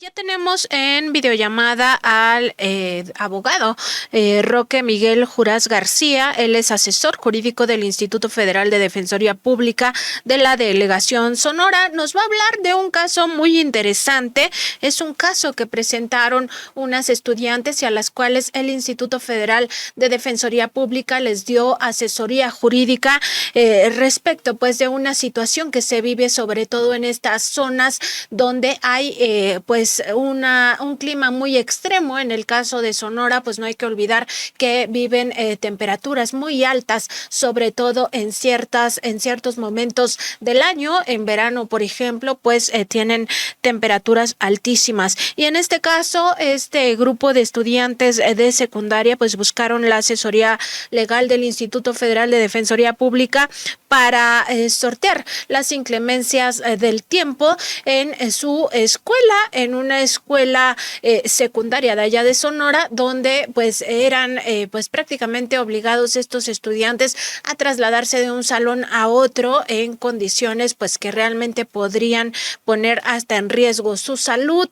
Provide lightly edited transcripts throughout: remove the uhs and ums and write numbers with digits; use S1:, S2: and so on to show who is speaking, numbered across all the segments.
S1: Ya tenemos en videollamada al abogado Roque Miguel Jurás García. Él es asesor jurídico del Instituto Federal de Defensoría Pública de la Delegación Sonora. Nos va a hablar de un caso muy interesante. Es un caso que presentaron unas estudiantes y a las cuales el Instituto Federal de Defensoría Pública les dio asesoría jurídica respecto pues de una situación que se vive sobre todo en estas zonas donde hay un clima muy extremo. En el caso de Sonora, pues no hay que olvidar que viven temperaturas muy altas, sobre todo en ciertos momentos del año. En verano, por ejemplo, pues tienen temperaturas altísimas. Y en este caso, este grupo de estudiantes de secundaria pues buscaron la asesoría legal del Instituto Federal de Defensoría Pública para sortear las inclemencias del tiempo en su escuela, en una escuela secundaria de allá de Sonora, donde pues eran pues prácticamente obligados estos estudiantes a trasladarse de un salón a otro en condiciones pues que realmente podrían poner hasta en riesgo su salud.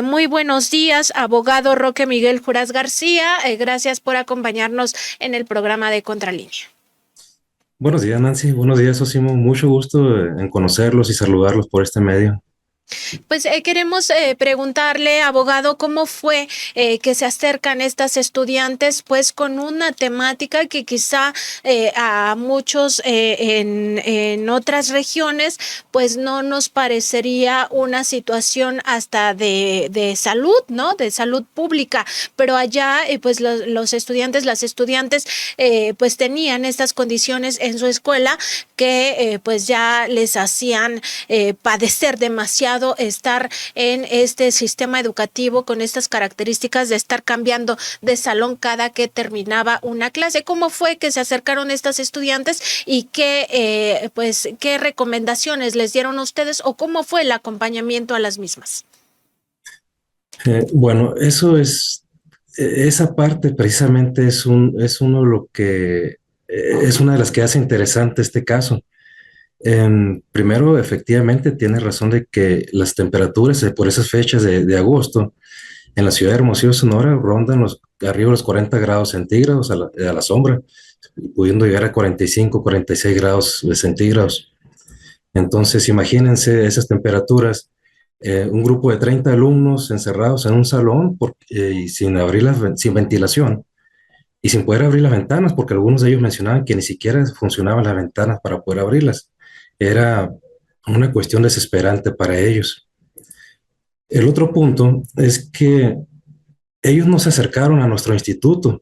S1: Muy buenos días, abogado Roque Miguel Jurás García. Gracias por acompañarnos en el programa de Contralínea.
S2: Buenos días, Nancy. Buenos días, Osimo. Mucho gusto en conocerlos y saludarlos por este medio.
S1: Pues queremos preguntarle, abogado, ¿cómo fue que se acercan estas estudiantes pues con una temática que quizá a muchos en otras regiones pues no nos parecería una situación hasta de salud, ¿no? De salud pública, pero allá pues los estudiantes, las estudiantes pues tenían estas condiciones en su escuela que pues ya les hacían padecer demasiado estar en este sistema educativo con estas características de estar cambiando de salón cada que terminaba una clase. ¿Cómo fue que se acercaron estas estudiantes y qué recomendaciones les dieron a ustedes o cómo fue el acompañamiento a las mismas?
S2: Bueno, eso es, esa parte precisamente es uno de lo que es una de las que hace interesante este caso. Primero, efectivamente, tiene razón de que las temperaturas por esas fechas de agosto en la ciudad de Hermosillo, Sonora, rondan arriba de los 40 grados centígrados a la sombra, pudiendo llegar a 45, 46 grados centígrados. Entonces, imagínense esas temperaturas, un grupo de 30 alumnos encerrados en un salón y sin ventilación y sin poder abrir las ventanas, porque algunos de ellos mencionaban que ni siquiera funcionaban las ventanas para poder abrirlas. Era una cuestión desesperante para ellos. El otro punto es que ellos no se acercaron a nuestro instituto.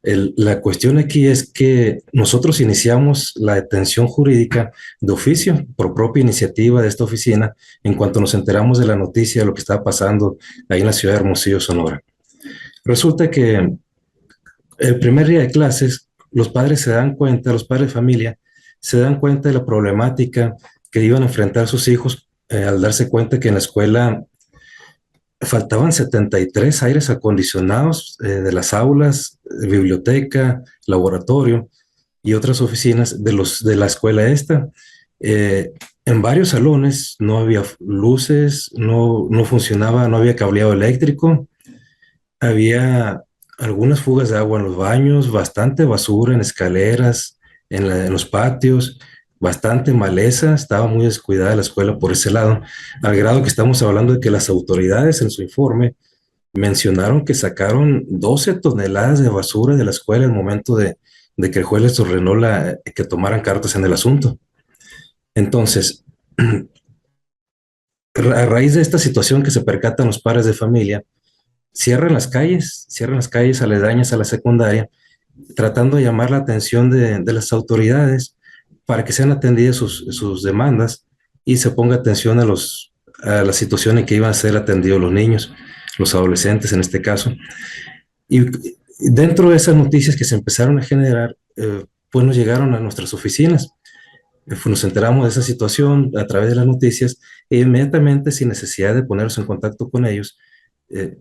S2: La cuestión aquí es que nosotros iniciamos la detención jurídica de oficio por propia iniciativa de esta oficina en cuanto nos enteramos de la noticia de lo que estaba pasando ahí en la ciudad de Hermosillo, Sonora. Resulta que el primer día de clases, los padres de familia, se dan cuenta de la problemática que iban a enfrentar sus hijos al darse cuenta que en la escuela faltaban 73 aires acondicionados de las aulas, biblioteca, laboratorio y otras oficinas de la escuela esta. En varios salones no había luces, no funcionaba, no había cableado eléctrico, había algunas fugas de agua en los baños, bastante basura en escaleras, en los patios, bastante maleza, estaba muy descuidada la escuela por ese lado, al grado que estamos hablando de que las autoridades en su informe mencionaron que sacaron 12 toneladas de basura de la escuela en el momento de que el juez les ordenó que tomaran cartas en el asunto. Entonces, a raíz de esta situación que se percatan los padres de familia, cierran las calles aledañas a la secundaria, tratando de llamar la atención de las autoridades para que sean atendidas sus demandas y se ponga atención a la situación en que iban a ser atendidos los niños, los adolescentes en este caso. Y dentro de esas noticias que se empezaron a generar, pues nos llegaron a nuestras oficinas. Nos enteramos de esa situación a través de las noticias e inmediatamente, sin necesidad de ponernos en contacto con ellos,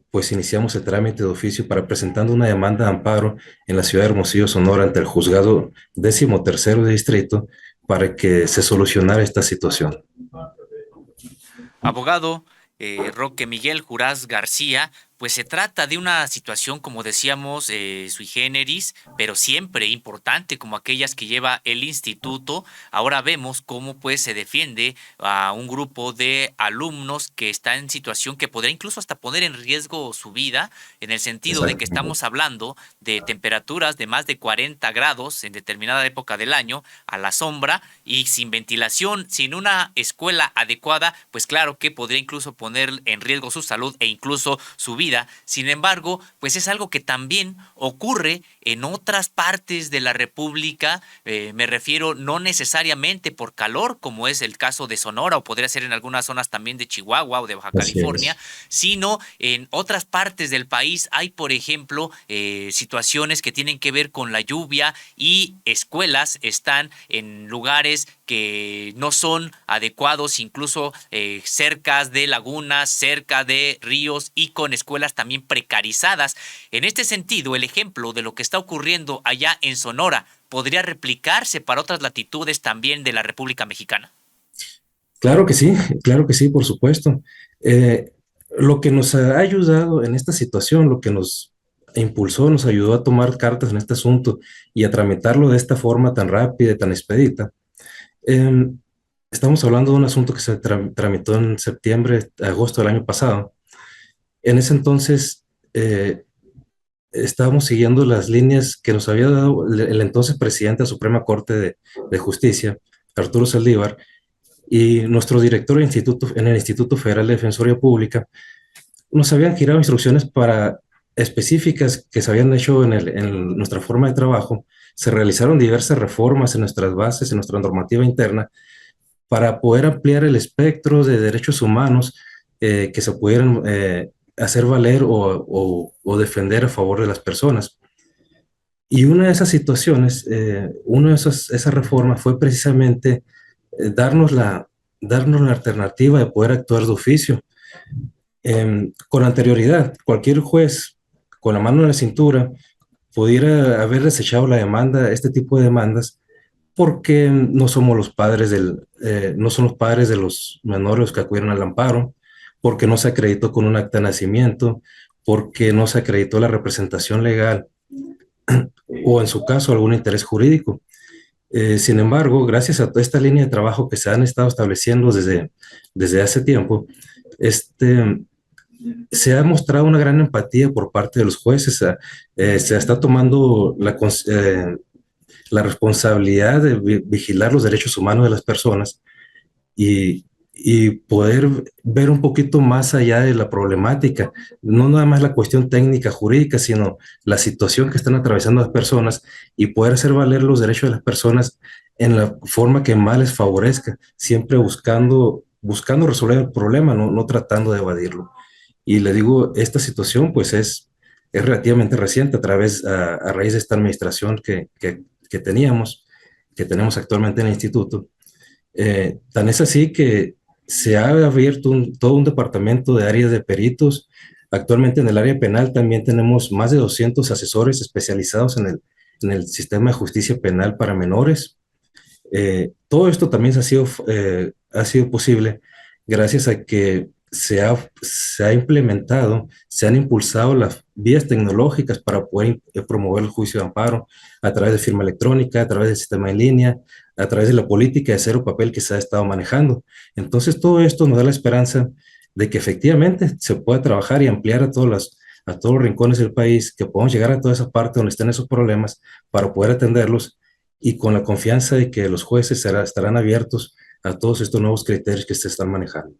S2: pues iniciamos el trámite de oficio para presentando una demanda de amparo en la ciudad de Hermosillo, Sonora, ante el juzgado 13º de distrito para que se solucionara esta situación.
S3: Abogado, Roque Miguel Jurás García, pues se trata de una situación, como decíamos, sui generis, pero siempre importante, como aquellas que lleva el instituto. Ahora vemos cómo pues se defiende a un grupo de alumnos que está en situación que podría incluso hasta poner en riesgo su vida, en el sentido de que
S2: Exacto.
S3: estamos hablando de temperaturas de más de 40 grados en determinada época del año, a la sombra y sin ventilación, sin una escuela adecuada, pues claro que podría incluso poner en riesgo su salud e incluso su vida. Sin embargo, pues es algo que también ocurre en otras partes de la República. Me refiero no necesariamente por calor, como es el caso de Sonora, o podría ser en algunas zonas también de Chihuahua o de Baja
S2: Así
S3: California,
S2: es.
S3: sino en otras partes del país hay, por ejemplo, situaciones que tienen que ver con la lluvia y escuelas están en lugares que no son adecuados, incluso cerca de lagunas, cerca de ríos y con escuelas también precarizadas. En este sentido, el ejemplo de lo que está ocurriendo allá en Sonora podría replicarse para otras latitudes también de la República Mexicana.
S2: Claro que sí, por supuesto. Eh, lo que nos ha ayudado en esta situación, lo que nos impulsó, nos ayudó a tomar cartas en este asunto y a tramitarlo de esta forma tan rápida y tan expedita. eh, Estamos hablando de un asunto que se tramitó en septiembre, agosto del año pasado. En ese entonces, estábamos siguiendo las líneas que nos había dado el entonces presidente de la Suprema Corte de Justicia, Arturo Saldívar, y nuestro director del instituto, en el Instituto Federal de Defensoría Pública, nos habían girado instrucciones para específicas que se habían hecho en nuestra forma de trabajo. Se realizaron diversas reformas en nuestras bases, en nuestra normativa interna, para poder ampliar el espectro de derechos humanos que se pudieran hacer valer o defender a favor de las personas. Y una de esas situaciones, una de esas reformas fue precisamente eh, darnos la, darnos la alternativa de poder actuar de oficio. Con anterioridad, cualquier juez con la mano en la cintura pudiera haber desechado la demanda, este tipo de demandas, porque no somos los padres no son los padres de los menores que acudieron al amparo, porque no se acreditó con un acta de nacimiento, porque no se acreditó la representación legal o en su caso algún interés jurídico. Sin embargo, gracias a toda esta línea de trabajo que se han estado estableciendo desde hace tiempo, este, se ha mostrado una gran empatía por parte de los jueces. Se está tomando la responsabilidad de vigilar los derechos humanos de las personas y, y poder ver un poquito más allá de la problemática, no nada más la cuestión técnica, jurídica, sino la situación que están atravesando las personas y poder hacer valer los derechos de las personas en la forma que más les favorezca, siempre buscando resolver el problema, no tratando de evadirlo. Y le digo, esta situación pues es relativamente reciente a raíz de esta administración que teníamos, que tenemos actualmente en el instituto. Tan es así que se ha abierto todo un departamento de áreas de peritos. Actualmente en el área penal también tenemos más de 200 asesores especializados en el sistema de justicia penal para menores. Todo esto también ha sido posible gracias a que se ha implementado, se han impulsado las vías tecnológicas para poder promover el juicio de amparo a través de firma electrónica, a través del sistema en línea, a través de la política de cero papel que se ha estado manejando. Entonces, todo esto nos da la esperanza de que efectivamente se pueda trabajar y ampliar a todos los rincones del país, que podamos llegar a toda esa parte donde estén esos problemas para poder atenderlos y con la confianza de que los jueces estarán abiertos a todos estos nuevos criterios que se están manejando.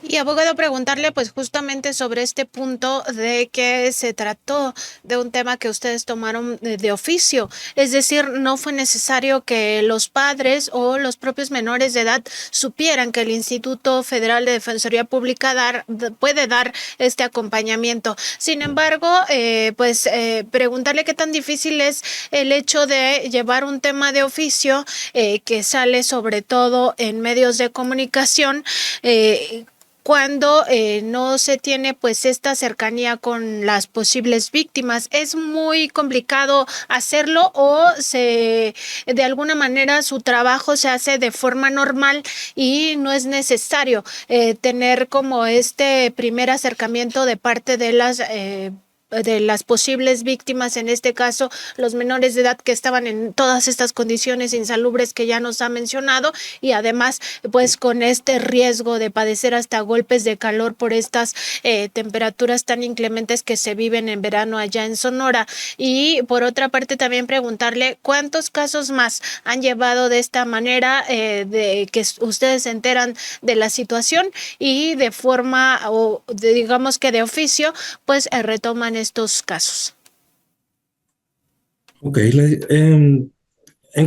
S1: Y abogado, preguntarle pues justamente sobre este punto de que se trató de un tema que ustedes tomaron de oficio, es decir, no fue necesario que los padres o los propios menores de edad supieran que el Instituto Federal de Defensoría Pública puede dar este acompañamiento. Sin embargo, preguntarle qué tan difícil es el hecho de llevar un tema de oficio que sale sobre todo en medios de comunicación, cuando no se tiene pues esta cercanía con las posibles víctimas. ¿Es muy complicado hacerlo o de alguna manera su trabajo se hace de forma normal y no es necesario tener como este primer acercamiento de parte de las posibles víctimas, en este caso los menores de edad que estaban en todas estas condiciones insalubres que ya nos ha mencionado, y además pues con este riesgo de padecer hasta golpes de calor por estas temperaturas tan inclementes que se viven en verano allá en Sonora? Y por otra parte también preguntarle cuántos casos más han llevado de esta manera, de que ustedes se enteran de la situación y de forma digamos que de oficio pues retoman estos casos.
S2: Ok, en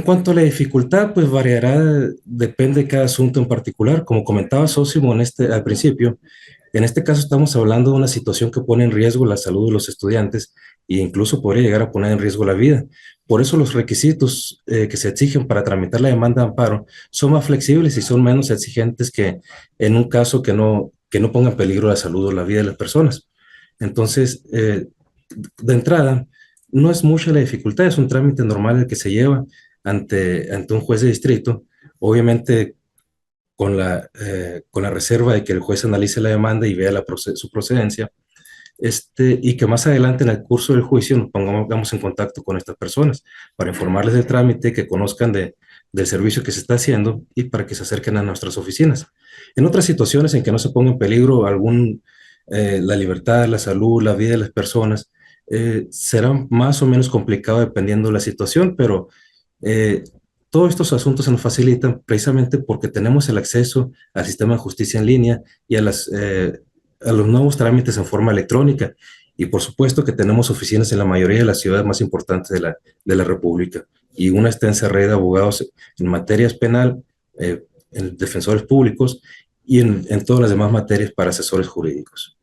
S2: cuanto a la dificultad, pues variará, depende de cada asunto en particular. Como comentaba Sosimo al principio, en este caso estamos hablando de una situación que pone en riesgo la salud de los estudiantes e incluso podría llegar a poner en riesgo la vida. Por eso los requisitos que se exigen para tramitar la demanda de amparo son más flexibles y son menos exigentes que en un caso que no ponga en peligro la salud o la vida de las personas. Entonces, de entrada, no es mucha la dificultad, es un trámite normal el que se lleva ante un juez de distrito, obviamente con la reserva de que el juez analice la demanda y vea su procedencia, y que más adelante en el curso del juicio nos pongamos en contacto con estas personas para informarles del trámite, que conozcan del servicio que se está haciendo y para que se acerquen a nuestras oficinas. En otras situaciones en que no se ponga en peligro la libertad, la salud, la vida de las personas, será más o menos complicado dependiendo de la situación, pero todos estos asuntos se nos facilitan precisamente porque tenemos el acceso al sistema de justicia en línea y a los nuevos trámites en forma electrónica. Y por supuesto que tenemos oficinas en la mayoría de las ciudades más importantes de la República. Y una extensa red de abogados en materias penal, en defensores públicos y en todas las demás materias para asesores jurídicos.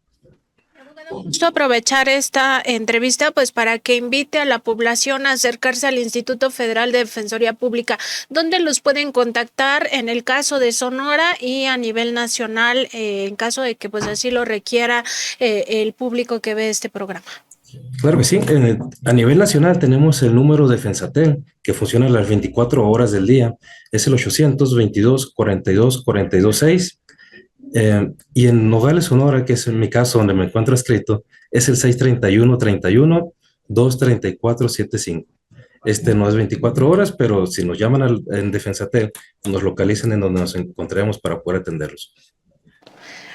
S1: Justo aprovechar esta entrevista pues para que invite a la población a acercarse al Instituto Federal de Defensoría Pública, donde los pueden contactar en el caso de Sonora y a nivel nacional, en caso de que pues así lo requiera el público que ve este programa.
S2: Claro que sí. A nivel nacional tenemos el número de Fensatel, que funciona las 24 horas del día. Es el 800-22-42-42-6. Y en Nogales, Sonora, que es en mi caso donde me encuentro escrito, es el 631-31-234-75. No es 24 horas, pero si nos llaman en Defensatel, nos localizan en donde nos encontremos para poder atenderlos.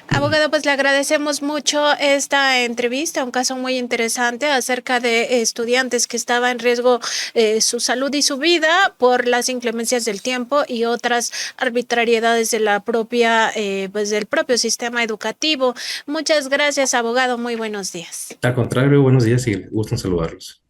S1: Abogado, pues le agradecemos mucho esta entrevista, un caso muy interesante acerca de estudiantes que estaba en riesgo su salud y su vida por las inclemencias del tiempo y otras arbitrariedades de la propia, pues del propio sistema educativo. Muchas gracias, abogado. Muy buenos días.
S2: Al contrario, buenos días y gusto en saludarlos.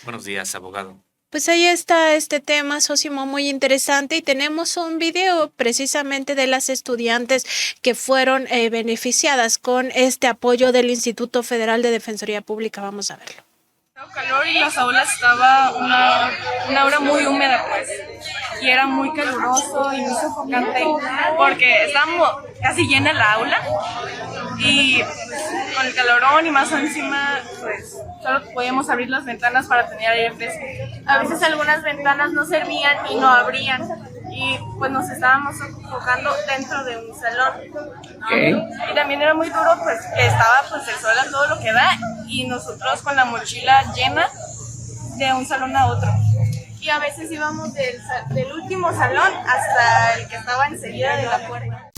S3: Buenos días, abogado.
S1: Pues ahí está este tema, Sosimo, muy interesante, y tenemos un video precisamente de las estudiantes que fueron beneficiadas con este apoyo del Instituto Federal de Defensoría Pública. Vamos a verlo.
S4: Calor y las aulas estaba una hora muy húmeda, pues, y era muy caluroso y muy sofocante porque estábamos casi llena la aula y con el calorón y más encima, pues solo podíamos abrir las ventanas para tener aire fresco. A veces algunas ventanas no servían y no abrían y pues nos estábamos sofocando dentro de un salón.
S3: Okay.
S4: Y también era muy duro, pues que estaba pues el sol a todo lo que da y nosotros con la mochila llena de un salón a otro. Y a veces íbamos del último salón hasta el que estaba enseguida de la puerta.